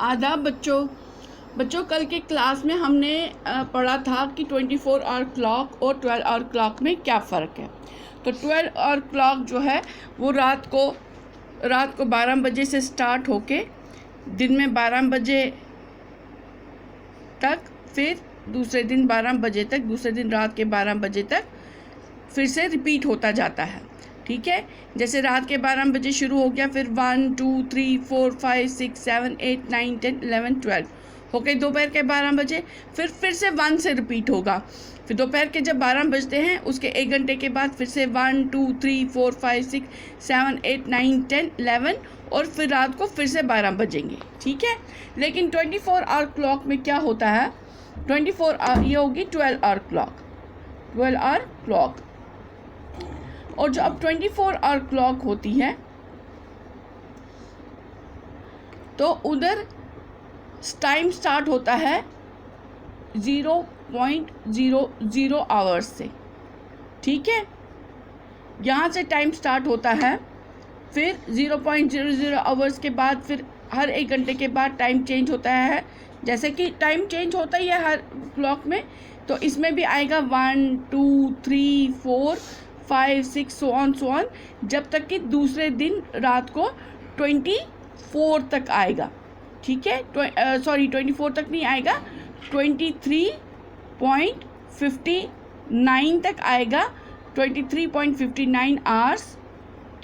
आदाब बच्चों कल के क्लास में हमने पढ़ा था कि 24 आवर क्लॉक और 12 आवर क्लॉक में क्या फ़र्क है। तो 12 आवर क्लॉक जो है वो रात को 12 बजे से स्टार्ट होके दिन में 12 बजे तक, फिर दूसरे दिन 12 बजे तक, दूसरे दिन रात के 12 बजे तक फिर से रिपीट होता जाता है। ठीक है, जैसे रात के 12 बजे शुरू हो गया, फिर 1 2 3 4 5 6 7 8 9 10 11 12 हो गए दोपहर के 12 बजे, फिर से 1 से रिपीट होगा। फिर दोपहर के जब 12 बजते हैं उसके 1 घंटे के बाद फिर से 1 2 3 4 5 6 7 8 9 10 11 और फिर रात को फिर से 12 बजेंगे। ठीक है, लेकिन 24 आवर क्लॉक में क्या होता है, 24 आवर ये होगी 12 आवर क्लॉक। और जो अब 24 आवर क्लॉक होती है तो उधर टाइम स्टार्ट होता है 0.00 आवर्स से। ठीक है, यहाँ से टाइम स्टार्ट होता है, फिर 0.00 आवर्स के बाद फिर हर 1 घंटे के बाद टाइम चेंज होता है। जैसे कि टाइम चेंज होता ही है हर क्लॉक में, तो इसमें भी आएगा 1 2 3 4 5 6 सो ऑन जब तक कि दूसरे दिन रात को 24 तक आएगा। ठीक है, 24 तक नहीं आएगा, 23.59 तक आएगा, 23.59 आवर्स।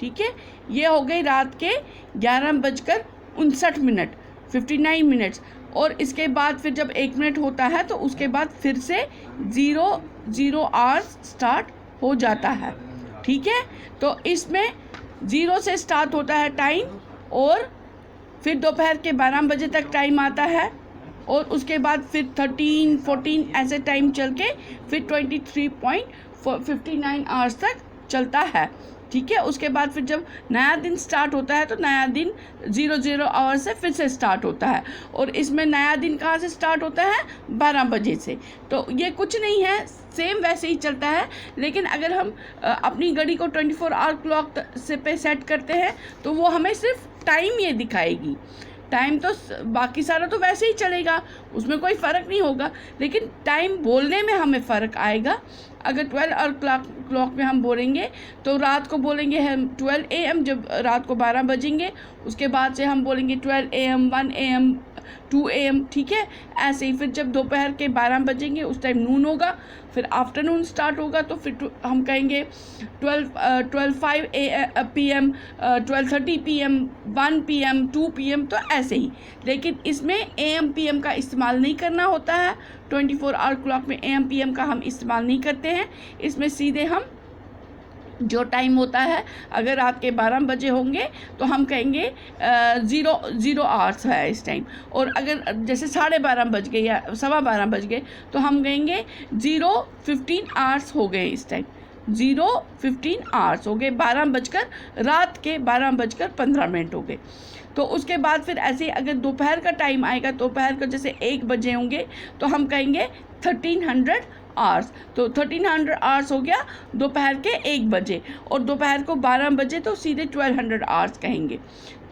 ठीक है, ये हो गई रात के 11:59 59 मिनट्स। और इसके बाद फिर जब 1 मिनट होता है तो उसके बाद फिर से 0 आवर्स स्टार्ट हो जाता है। ठीक है, तो इसमें 0 से स्टार्ट होता है टाइम और फिर दोपहर के 12 बजे तक टाइम आता है और उसके बाद फिर 13 14 ऐसे टाइम चल के फिर 23.59 आवर्स तक चलता है। ठीक है, उसके बाद फिर जब नया दिन स्टार्ट होता है तो नया दिन 00 आवर से फिर से स्टार्ट होता है। और इसमें नया दिन कहाँ से स्टार्ट होता है, 12 बजे से। तो ये कुछ नहीं है, सेम वैसे ही चलता है। लेकिन अगर हम अपनी घड़ी को 24 आवर क्लॉक से पे सेट करते हैं तो वो हमें सिर्फ टाइम ये दिखाएगी। टाइम तो बाकी सारा तो वैसे ही चलेगा, उसमें कोई फ़र्क नहीं होगा, लेकिन टाइम बोलने में हमें फ़र्क आएगा। अगर 12 आवर क्लॉक में हम बोलेंगे तो रात को बोलेंगे हम 12 AM, जब रात को 12 बजेंगे उसके बाद से हम बोलेंगे 12 AM 1 AM 2 AM। ठीक है, ऐसे ही फिर जब दोपहर के 12 बजेंगे उस टाइम नून होगा, फिर आफ्टरनून स्टार्ट होगा तो फिर हम कहेंगे 12:05 PM 12:30 PM 1 PM 2 PM। तो ऐसे ही, लेकिन इसमें AM PM का इस्तेमाल नहीं करना होता है। 24 आवर क्लॉक में AM PM का हम इस्तेमाल नहीं करते हैं। इसमें सीधे हम जो टाइम होता है, अगर रात के 12 बजे होंगे तो हम कहेंगे 0 आवर्स है इस टाइम। और अगर जैसे 12:30 बज गए या 12:15 बज गए तो हम कहेंगे 0:15 आवर्स हो गए इस टाइम, 0:15 आवर्स हो गए, रात के 12:15 हो गए। तो उसके बाद फिर ऐसे ही अगर दोपहर का टाइम आएगा, दोपहर का जैसे 1 बजे होंगे तो हम कहेंगे 1300 आवर्स। तो 1300 आवर्स हो गया दोपहर के 1 बजे, और दोपहर को 12 बजे तो सीधे 1200 आवर्स कहेंगे।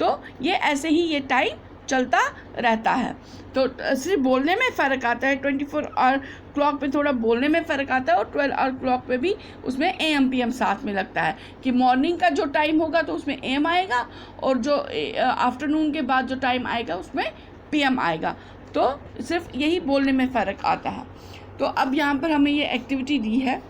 तो ये ऐसे ही ये टाइम चलता रहता है। तो सिर्फ बोलने में फ़र्क आता है, 24 आवर क्लॉक में थोड़ा बोलने में फ़र्क आता है, और 12 आवर क्लॉक में भी उसमें AM PM साथ में लगता है कि मॉर्निंग का जो टाइम होगा तो उसमें AM आएगा, और जो आफ्टरनून के बाद जो टाइम आएगा उसमें PM आएगा। तो सिर्फ यही बोलने में फ़र्क आता है। तो अब यहाँ पर हमें ये एक्टिविटी दी है,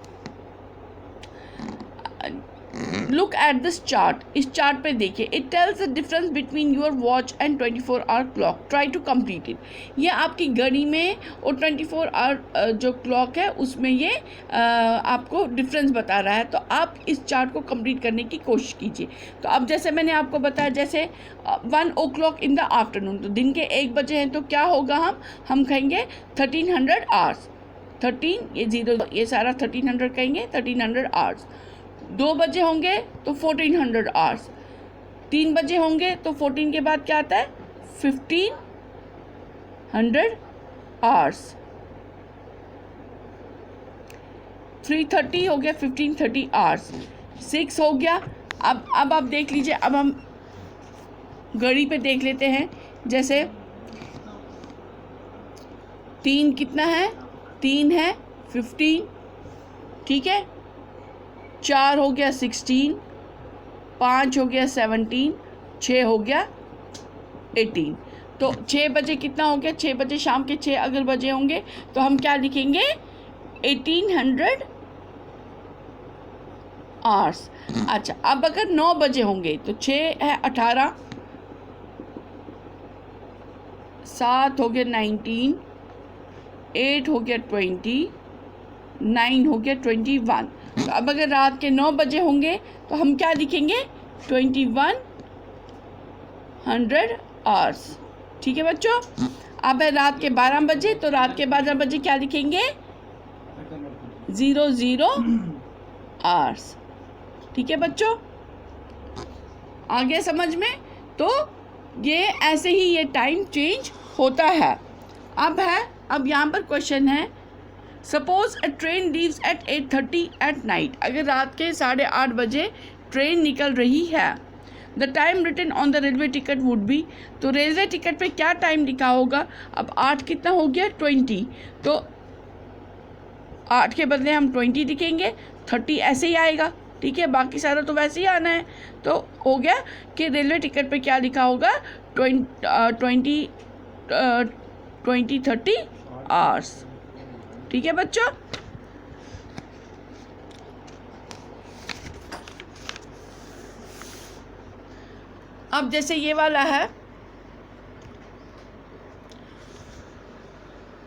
लुक एट दिस चार्ट। इस चार्ट पे देखिए, it tells the difference between your watch and 24 hour clock, try to complete it. ये आपकी घड़ी में और 24 आवर जो क्लॉक है उसमें ये आपको डिफरेंस बता रहा है। तो आप इस चार्ट को कंप्लीट करने की कोशिश कीजिए। तो अब जैसे मैंने आपको बताया, जैसे 1 o'clock इन द आफ्टरनून, तो दिन के 1 बजे हैं तो क्या होगा, हम कहेंगे 1300 आवर्स। 13 ये 0 ये सारा 1300 कहेंगे, 1300 आवर्स। 2 बजे होंगे तो 1400 आवर्स। 3 बजे होंगे तो 14 के बाद क्या आता है, 1500 आवर्स। 3:30 हो गया, 1530 आवर्स। 6 हो गया। अब आप देख लीजिए, अब हम घड़ी पे देख लेते हैं। जैसे 3 कितना है, 3 है 15, ठीक है। 4 हो गया 16, 5 हो गया 17, 6 हो गया 18। तो 6 बजे कितना हो गया, 6 बजे शाम के 6 अगर बजे होंगे तो हम क्या लिखेंगे, 1800 आवर्स। अच्छा, अब अगर 9 बजे होंगे तो 6 है 18, 7 हो गया 19, 8 हो गया 20, 9 हो गया 21। तो अब अगर रात के 9 बजे होंगे तो हम क्या लिखेंगे, 2100 आवर्स, ठीक है बच्चों। अब है रात के 12 बजे, तो रात के 12 बजे क्या लिखेंगे, 00 आवर्स, ठीक है बच्चों। आगे समझ में, तो ये ऐसे ही ये टाइम चेंज होता है। अब यहाँ पर क्वेश्चन है, suppose a train leaves at 8:30 at night. अगर रात के 8:30 बजे ट्रेन निकल रही है, the time written on the railway ticket would be. तो रेलवे टिकट पे क्या टाइम लिखा होगा, अब 8 कितना हो गया 20, तो 8 के बदले हम 20 लिखेंगे, 30 ऐसे ही आएगा, ठीक है। बाकी सारा तो वैसे ही आना है। तो हो गया कि रेलवे टिकट पे क्या लिखा होगा, 20 30 आवर्स, ठीक है बच्चों। अब जैसे ये वाला है,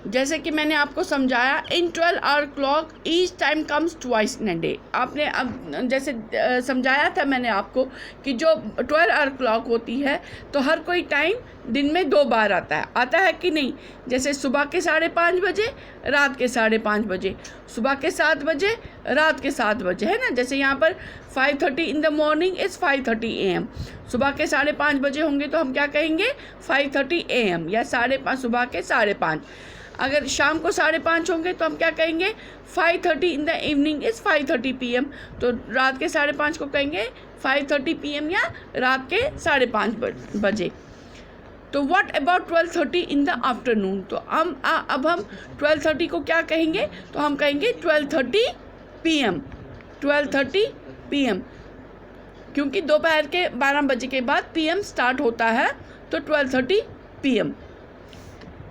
जैसे कि मैंने आपको समझाया, इन 12 hour clock each time comes twice in a day. आपने अब जैसे समझाया था मैंने आपको कि जो 12 आवर क्लॉक होती है तो हर कोई टाइम दिन में 2 बार आता है कि नहीं। जैसे सुबह के 5:30 बजे, रात के 5:30 बजे, सुबह के 7 बजे, रात के 7 बजे, है ना। जैसे यहाँ पर 5:30 in the morning is 5:30 AM। सुबह के 5:30 बजे होंगे तो हम क्या कहेंगे, 5:30 AM या 5:30, सुबह के 5:30। अगर शाम को 5:30 होंगे तो हम क्या कहेंगे, 5:30 in the evening is 5:30 PM। तो रात के 5:30 को कहेंगे 5:30 PM या रात के 5:30 बजे। तो what about 12:30 in the afternoon. तो अब हम 12:30 को क्या कहेंगे, तो हम कहेंगे 12:30 PM, 12:30 PM, क्योंकि दोपहर के 12 बजे के बाद PM स्टार्ट होता है, तो 12:30 PM।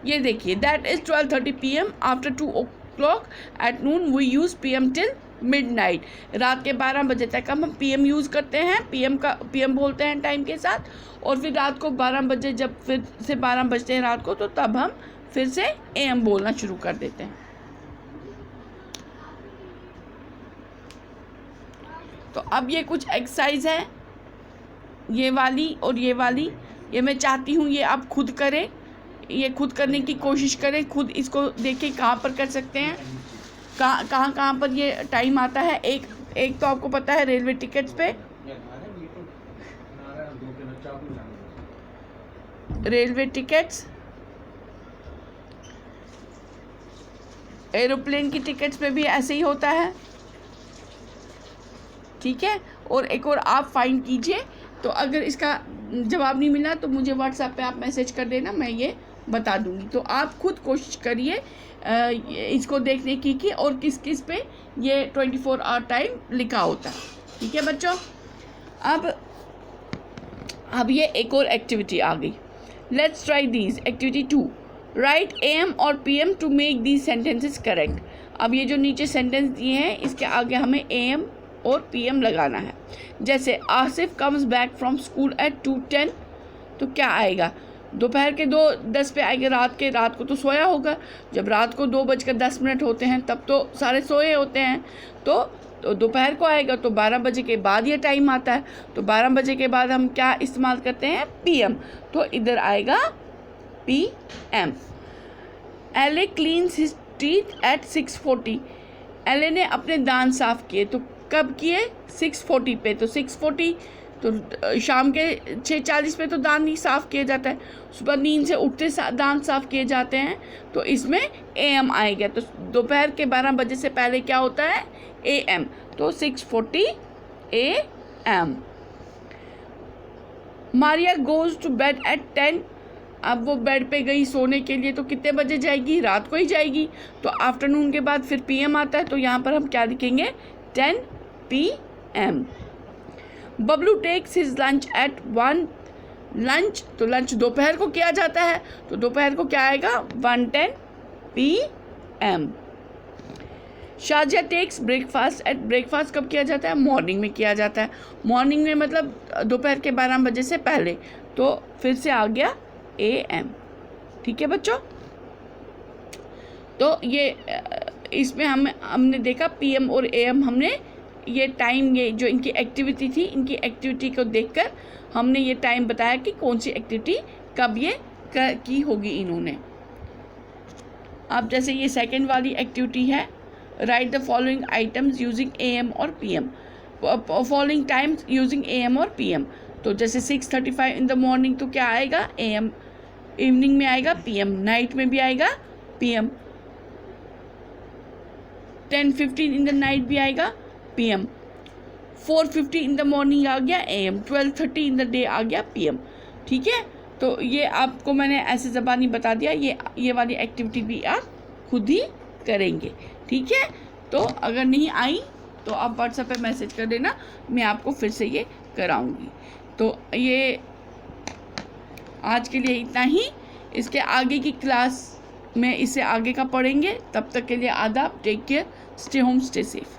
ये देखिए, that is 12:30 PM। After 2 o'clock at noon we use PM till midnight. रात के 12 बजे तक हम PM यूज़ करते हैं, PM बोलते हैं टाइम के साथ। और फिर रात को 12 बजे, जब फिर से 12 बजते हैं रात को, तो तब हम फिर से AM बोलना शुरू कर देते हैं। तो अब ये कुछ एक्सरसाइज है, ये वाली और ये वाली, ये मैं चाहती हूँ ये आप खुद करें, ये खुद करने की कोशिश करें, खुद इसको देखें कहाँ पर कर सकते हैं, कहाँ पर ये टाइम आता है। एक तो आपको पता है रेलवे टिकट्स पे, रेलवे टिकट्स, एरोप्लेन की टिकट्स पे भी ऐसे ही होता है, ठीक है। और एक और आप फाइंड कीजिए। तो अगर इसका जवाब नहीं मिला तो मुझे व्हाट्सएप पे आप मैसेज कर देना, मैं ये बता दूंगी। तो आप खुद कोशिश करिए इसको देखने की कि और किस किस पे ये 24 आवर टाइम लिखा होता है, ठीक है बच्चों। अब ये एक और एक्टिविटी आ गई। Let's try these. Activity 2, write AM और PM to make these sentences correct. अब ये जो नीचे सेंटेंस दिए हैं इसके आगे हमें AM और PM लगाना है। जैसे Asif comes back from school eight 2:10, तो क्या आएगा, दोपहर के 2:10 पे आएगा। रात को तो सोया होगा। जब रात को 2:10 होते हैं तब तो सारे सोए होते हैं, तो दोपहर को आएगा, तो 12 बजे के बाद ये टाइम आता है। तो 12 बजे के बाद हम क्या इस्तेमाल करते हैं, PM। तो इधर आएगा PM। एले क्लीन्स हिज टीथ एट 6:40। एले ने अपने दांत साफ किए, तो कब किए, 6:40 पे। तो 6:40 तो शाम के 6:40 पे तो दांत नहीं साफ़ किया जाता है, सुबह नींद से उठते दांत साफ़ किए जाते हैं। तो इसमें AM आएगा। तो दोपहर के 12 बजे से पहले क्या होता है, AM। तो 6:40 AM। Maria goes to bed at 10। अब वो बेड पे गई सोने के लिए तो कितने बजे जाएगी, रात को ही जाएगी। तो आफ्टरनून के बाद फिर PM आता है, तो यहाँ पर हम क्या लिखेंगे 10 PM। Bablu takes his lunch at 1। Lunch, तो लंच दोपहर को किया जाता है, तो दोपहर को क्या आएगा 1:10 PM। Shazia takes breakfast at. Breakfast कब किया जाता है, मॉर्निंग में किया जाता है। मॉर्निंग में मतलब दोपहर के 12 बजे से पहले, तो फिर से आ गया AM। ठीक है बच्चों, तो ये इसमें हमने देखा PM और AM, हमने ये टाइम, ये जो इनकी एक्टिविटी थी, इनकी एक्टिविटी को देखकर हमने ये टाइम बताया कि कौन सी एक्टिविटी कब ये की होगी इन्होंने। अब जैसे ये सेकंड वाली एक्टिविटी है, right the following items using AM और PM, following times using AM और PM। तो जैसे 6:35 इन द मॉर्निंग तो क्या आएगा AM, इवनिंग में आएगा PM, नाइट में भी आएगा PM, 10:15 इन द नाइट भी आएगा PM, 4:50 इन द मॉर्निंग आ गया AM, 12:30 इन द डे आ गया PM। ठीक है, तो ये आपको मैंने ऐसे ज़बानी बता दिया, ये वाली एक्टिविटी भी आप खुद ही करेंगे। ठीक है, तो अगर नहीं आई तो आप व्हाट्सएप पे मैसेज कर देना, मैं आपको फिर से ये कराऊंगी। तो ये आज के लिए इतना ही, इसके आगे की क्लास में इससे आगे का पढ़ेंगे। तब तक के लिए आदाब, take care, stay home, stay safe.